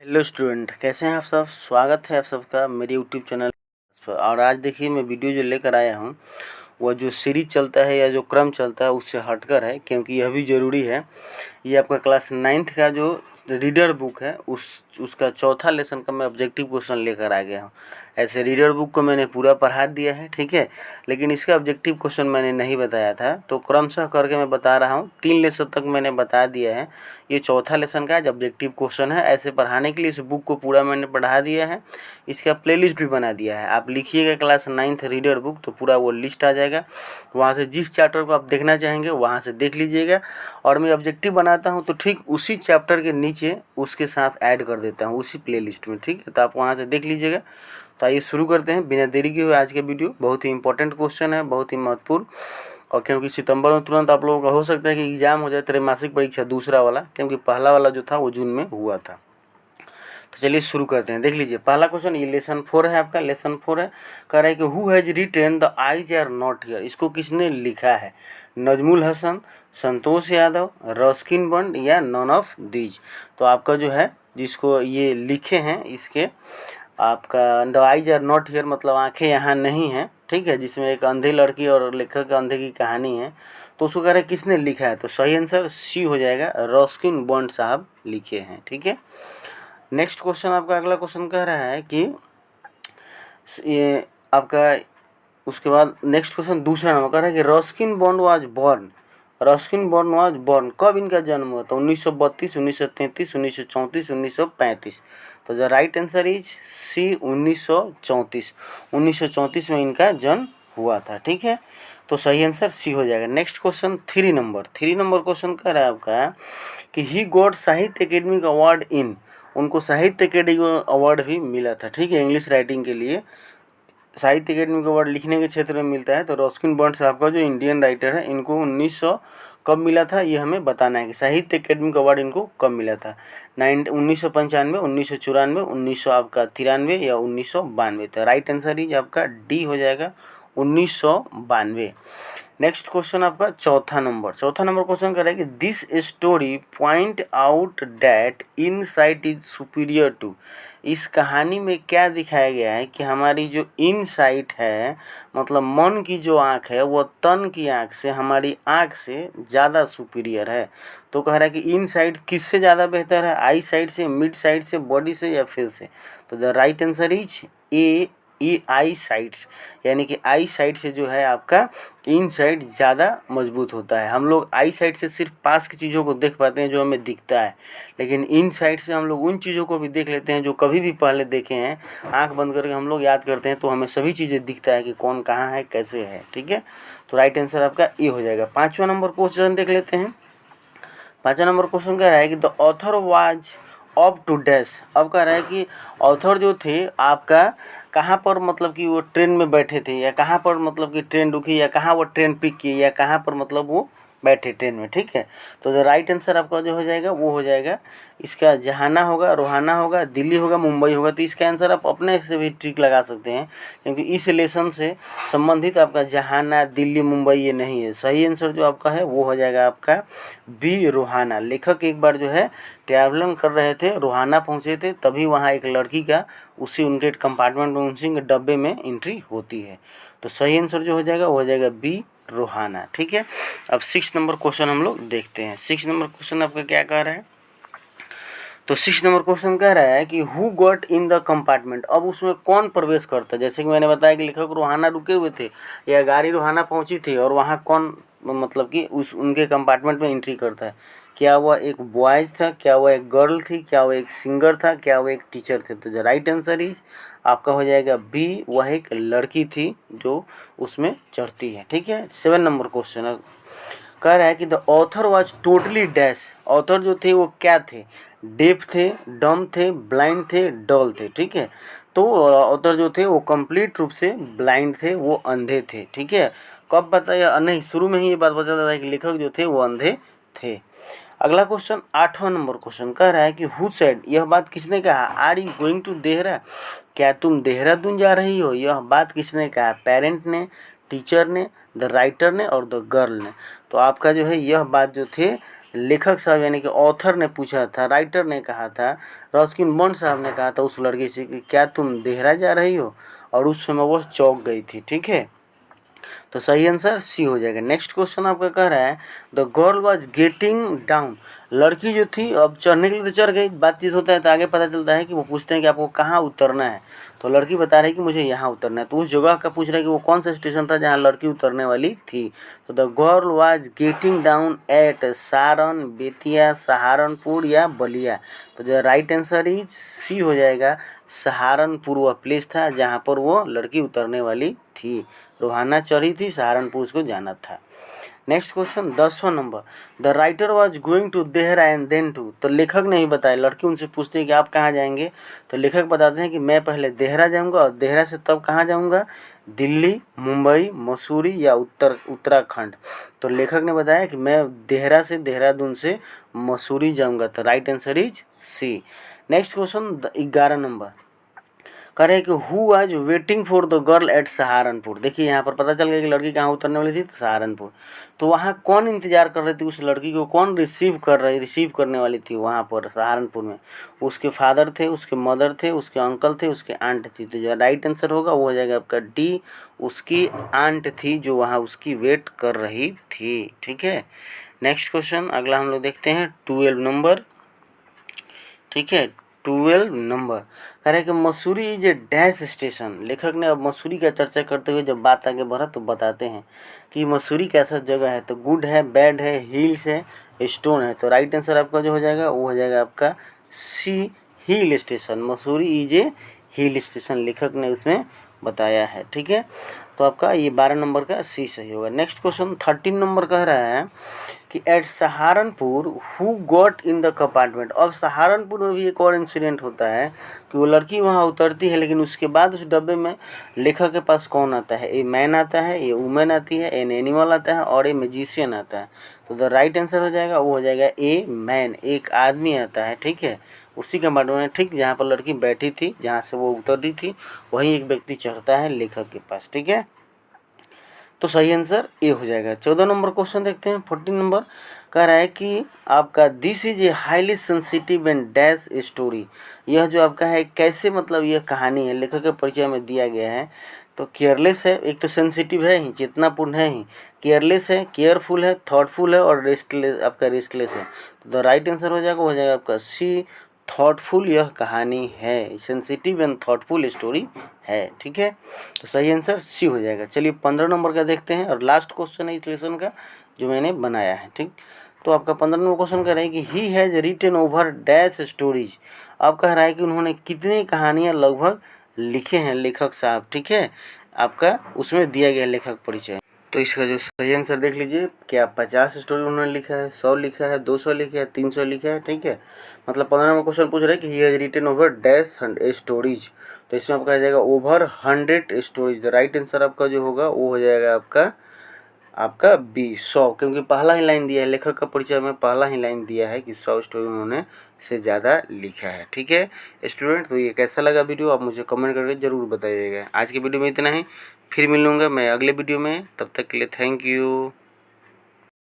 Hello student, कैसे हैं आप सब। स्वागत है आप सबका मेरे यूट्यूब चैनल पर। और आज देखिए मैं वीडियो जो लेकर आया हूँ वह जो सीरीज चलता है या जो क्रम चलता है उससे हटकर है, क्योंकि यह भी ज़रूरी है। ये आपका क्लास 9th का जो रीडर बुक है उसका चौथा लेसन का मैं ऑब्जेक्टिव क्वेश्चन लेकर आ गया हूँ। ऐसे रीडर बुक को मैंने पूरा पढ़ा दिया है, ठीक है, लेकिन इसका ऑब्जेक्टिव क्वेश्चन मैंने नहीं बताया था, तो क्रमशः करके मैं बता रहा हूँ। 3 लेसन तक मैंने बता दिया है। ये चौथा लेसन का ऑब्जेक्टिव क्वेश्चन है। ऐसे पढ़ाने के लिए इस बुक को पूरा मैंने पढ़ा दिया है। इसका प्लेलिस्ट भी बना दिया है। आप लिखिएगा क्लास 9th रीडर बुक तो पूरा वो लिस्ट आ जाएगा। वहाँ से जिस चैप्टर को आप देखना चाहेंगे वहाँ से देख लीजिएगा। और मैं ऑब्जेक्टिव बनाता हूँ तो ठीक उसी चैप्टर के नीचे उसके साथ ऐड कर देता हूँ उसी प्लेलिस्ट में, ठीक है, तो आप वहाँ से देख लीजिएगा। तो आइए शुरू करते हैं बिना देरी के हुए आज के वीडियो। बहुत ही इंपॉर्टेंट क्वेश्चन है, बहुत ही महत्वपूर्ण। और क्योंकि सितंबर में तुरंत आप लोगों का हो सकता है कि एग्जाम हो जाए, त्रैमासिक परीक्षा दूसरा वाला, क्योंकि पहला वाला जो था वो जून में हुआ था। तो चलिए शुरू करते हैं। देख लीजिए पहला क्वेश्चन, ये लेसन 4 है आपका। लेसन 4 है, कह रहा है कि who has written the eyes are not here. इसको किसने लिखा है? नजमुल हसन, संतोष यादव, रस्किन बंड या नन ऑफ दीज। तो आपका जो है जिसको ये लिखे हैं इसके आपका the eyes are not here मतलब आंखें यहाँ नहीं हैं, ठीक है, जिसमें एक अंधे लड़की और लेखक के अंधे की कहानी है। तो उसको कह रहे हैं किसने लिखा है, तो सही आंसर सी हो जाएगा, रस्किन बंड साहब लिखे हैं, ठीक है। नेक्स्ट क्वेश्चन आपका अगला क्वेश्चन कह रहा है कि ये आपका उसके बाद नेक्स्ट क्वेश्चन दूसरा नंबर कह रहा है कि Ruskin bond was born. Ruskin bond was born, कब इनका जन्म हुआ था? 1932, 1933, 1934, 1935। तो the right answer is C 1934। 1934 में इनका जन्म हुआ था, ठीक है, तो सही आंसर सी हो जाएगा। नेक्स्ट क्वेश्चन 3 नंबर क्वेश्चन कह रहा है आपका कि ही गॉट साहित्य अकेडमी अवार्ड इन। उनको साहित्य अकेडमी अवार्ड भी मिला था, ठीक है, इंग्लिश राइटिंग के लिए साहित्य अकेडमी का अवार्ड लिखने के क्षेत्र में मिलता है। तो रस्किन बॉन्ड साहब का जो इंडियन राइटर है इनको 1900 कब मिला था ये हमें बताना है कि साहित्य अकेडमी का अवार्ड इनको कब मिला था। 1995, 1994, 1900 आपका 93 या 1992। तो राइट आंसर इज आपका डी हो जाएगा, 1992। नेक्स्ट क्वेश्चन आपका चौथा नंबर क्वेश्चन कर रहा है कि this story point out that insight is superior to. इस कहानी में क्या दिखाया गया है कि हमारी जो इनसाइट है मतलब मन की जो आँख है वो तन की आँख से, हमारी आँख से ज़्यादा सुपीरियर है। तो कह रहा है कि इनसाइट किससे ज़्यादा बेहतर है? आई साइड से, मिड साइड से, बॉडी से या फेस से? तो the right answer is a I side, यानी कि आई साइड से जो है आपका इन साइड ज़्यादा मजबूत होता है। हम लोग आई साइड से सिर्फ पास की चीज़ों को देख पाते हैं जो हमें दिखता है, लेकिन इन साइड से हम लोग उन चीज़ों को भी देख लेते हैं जो कभी भी पहले देखे हैं। आंख बंद करके हम लोग याद करते हैं तो हमें सभी चीज़ें दिखता है कि कौन कहाँ है, कैसे है, ठीक है। तो राइट आंसर आपका ए हो जाएगा। 5वां नंबर क्वेश्चन देख लेते हैं। 5वां नंबर क्वेश्चन कह रहा है कि the author was off to dash. अब कह रहा है कि ऑथर जो थे आपका कहाँ पर मतलब कि वो ट्रेन में बैठे थे, या कहाँ पर मतलब कि ट्रेन रुकी, या कहाँ वो ट्रेन पिक की, या कहाँ पर मतलब वो बैठे ट्रेन में, ठीक है। तो जो राइट आंसर आपका जो हो जाएगा वो हो जाएगा इसका जहाना होगा, रोहाना होगा, दिल्ली होगा, मुंबई होगा। तो इसका आंसर आप अपने से भी ट्रिक लगा सकते हैं, क्योंकि इस लेसन से संबंधित आपका जहाना, दिल्ली, मुंबई ये नहीं है। सही आंसर जो आपका है वो हो जाएगा आपका बी, रोहाना। लेखक एक बार जो है ट्रैवलिंग कर रहे थे, रोहाना पहुँचे थे, तभी वहाँ एक लड़की का उसी उनके कंपार्टमेंट में, उसी डब्बे में एंट्री होती है। तो सही आंसर जो हो जाएगा वो हो जाएगा बी, रोहाना, ठीक है। अब 6 नंबर क्वेश्चन हम लोग देखते हैं। 6 नंबर क्वेश्चन आपका क्या कह रहा है? तो 6 नंबर क्वेश्चन कह रहा है कि who got in the compartment. अब उसमें कौन प्रवेश करता है? जैसे कि मैंने बताया कि लेखक रोहाना रुके हुए थे या गाड़ी रोहाना पहुंची थी, और वहाँ कौन मतलब कि उस उनके कंपार्टमेंट में एंट्री करता है? क्या वह एक बॉयज था, क्या वह एक गर्ल थी, क्या वह एक सिंगर था, क्या वह एक टीचर थे? तो जो राइट आंसर इज आपका हो जाएगा बी, वह एक लड़की थी जो उसमें चढ़ती है, ठीक है। 7 नंबर क्वेश्चन कह रहा है कि the author was totally dash. Author जो थे वो क्या थे? डेफ थे, डम थे, ब्लाइंड थे, डॉल थे, ठीक है। तो ऑथर जो थे वो कंप्लीट रूप से ब्लाइंड थे, वो अंधे थे, ठीक है। कब बताया? नहीं, शुरू में ही ये बात बताता था कि लेखक जो थे वो अंधे थे। अगला क्वेश्चन 8वां नंबर क्वेश्चन कह रहा है कि हु सेड। यह बात किसने कहा? Are you going to Dehra. क्या तुम देहरादून जा रही हो? यह बात किसने कहा? पेरेंट ने, टीचर ने, द राइटर ने और द गर्ल ने। तो आपका जो है यह बात जो थे लेखक साहब यानी कि ऑथर ने पूछा था, राइटर ने कहा था, रस्किन बॉन्ड साहब ने कहा था उस लड़की से कि क्या तुम देहरा जा रही हो, और उस समय वह चौंक गई थी। ठीक है, तो सही आंसर सी हो जाएगा। नेक्स्ट क्वेश्चन आपका कह रहा है the girl was getting down, लड़की जो थी अब चढ़ने के लिए तो चढ़ गई, बातचीत होता है तो आगे पता चलता है कि वो पूछते हैं कि आपको कहाँ उतरना है, तो लड़की बता रही है कि मुझे यहाँ उतरना है, तो उस जगह का पूछ रहा है कि वो कौन सा स्टेशन था जहाँ लड़की उतरने वाली थी। तो the girl was getting down at Saran, Bettiah, Saharanpur या बलिया। तो जो राइट आंसर इज सी हो जाएगा, सहारनपुर वह प्लेस था जहाँ पर वो लड़की उतरने वाली थी। रोहाना चढ़ी थी, सहारनपुर उसको जाना था। नेक्स्ट क्वेश्चन 10वां number, the writer was going to Dehra and then to, तो लेखक ने ही बताया, लड़की उनसे पूछती है कि आप कहाँ जाएंगे, तो लेखक बताते हैं कि मैं पहले देहरा जाऊंगा और देहरा से तब कहाँ जाऊंगा, दिल्ली, मुंबई, मसूरी या उत्तराखंड। तो लेखक ने बताया कि मैं देहरा से, देहरादून से मसूरी जाऊंगा, तो right answer is C. Next question 11 number, कह रहे हैं कि who was waiting for the girl at Saharanpur. देखिए यहाँ पर पता चल गया कि लड़की कहाँ उतरने वाली थी, तो सहारनपुर। तो वहाँ कौन इंतजार कर रही थी उस लड़की को, कौन रिसीव करने वाली थी वहाँ पर सहारनपुर में, उसके फादर थे, उसके मदर थे, उसके अंकल थे, उसके आंट थी। तो जो राइट आंसर होगा वो हो जाएगा आपका डी, उसकी आंट थी जो वहाँ उसकी वेट कर रही थी। ठीक है, नेक्स्ट क्वेश्चन अगला हम लोग देखते हैं 12 नंबर। ठीक है, 12 नंबर कह रहे हैं कि Mussoorie is A dash station. लेखक ने अब मसूरी का चर्चा करते हुए जब बात आगे बढ़ा तो बताते हैं कि मसूरी कैसा जगह है, तो गुड है, बैड है, हिल्स है, स्टोन है। तो राइट आंसर आपका जो हो जाएगा वो हो जाएगा आपका C, hill station. Mussoorie is a hill station, लेखक ने उसमें बताया है। ठीक है, तो आपका ये 12 नंबर का सी सही होगा। नेक्स्ट क्वेश्चन 13 नंबर कह रहा है कि at Saharanpur who got in the compartment. अब सहारनपुर में भी एक और इंसिडेंट होता है कि वो लड़की वहाँ उतरती है, लेकिन उसके बाद उस डब्बे में लेखक के पास कौन आता है, ए मैन आता है, ए वुमेन आती है, एन एनिमल आता है और ए मैजिशियन आता है। तो द राइट आंसर हो जाएगा वो हो जाएगा ए मैन, एक आदमी आता है। ठीक है, उसी कंपार्टमेंट, ठीक जहाँ पर लड़की बैठी थी, जहाँ से वो उतर रही थी, वहीं एक व्यक्ति चढ़ता है लेखक के पास। ठीक है, तो सही आंसर ए हो जाएगा। 14 नंबर क्वेश्चन देखते हैं। 14 नंबर कह रहा है कि आपका this is a highly sensitive and dash story. यह जो आपका है कैसे, मतलब यह कहानी है, लेखक के परिचय में दिया गया है। तो केयरलेस है, एक तो सेंसिटिव है ही, चेतनापूर्ण है ही, केयरलेस है, केयरफुल है, थॉटफुल है और रेस्टलेस, आपका रेस्टलेस है। तो राइट आंसर हो जाएगा आपका सी, थॉटफुल यह कहानी है, सेंसिटिव एंड थॉटफुल स्टोरी है। ठीक है, तो सही आंसर सी हो जाएगा। चलिए 15 नंबर का देखते हैं और लास्ट क्वेश्चन है इस लेसन का जो मैंने बनाया है। ठीक, तो आपका 15 नंबर क्वेश्चन कह रहा है कि he has written over dash stories. अब कह रहा है कि उन्होंने कितनी कहानियाँ लगभग लिखे हैं लेखक साहब। ठीक है, आपका उसमें दिया गया लेखक परिचय। तो इसका जो सही आंसर देख लीजिए, क्या 50 स्टोरी उन्होंने लिखा है, 100 लिखा है, 200 लिखा है, 300 लिखा है। ठीक है, मतलब 15 नंबर क्वेश्चन पूछ रहे हैं कि he has written over dash stories, तो इसमें आपका आ जाएगा over 100 stories. The right answer आपका जो होगा वो हो जाएगा आपका बी 100, क्योंकि पहला ही लाइन दिया है, लेखक का परिचय में पहला ही लाइन दिया है कि 100 स्टोरी उन्होंने से ज़्यादा लिखा है। ठीक है स्टूडेंट, तो ये कैसा लगा वीडियो आप मुझे कमेंट करके ज़रूर बताइएगा। आज की वीडियो में इतना ही, फिर मिलूँगा मैं अगले वीडियो में, तब तक के लिए थैंक यू।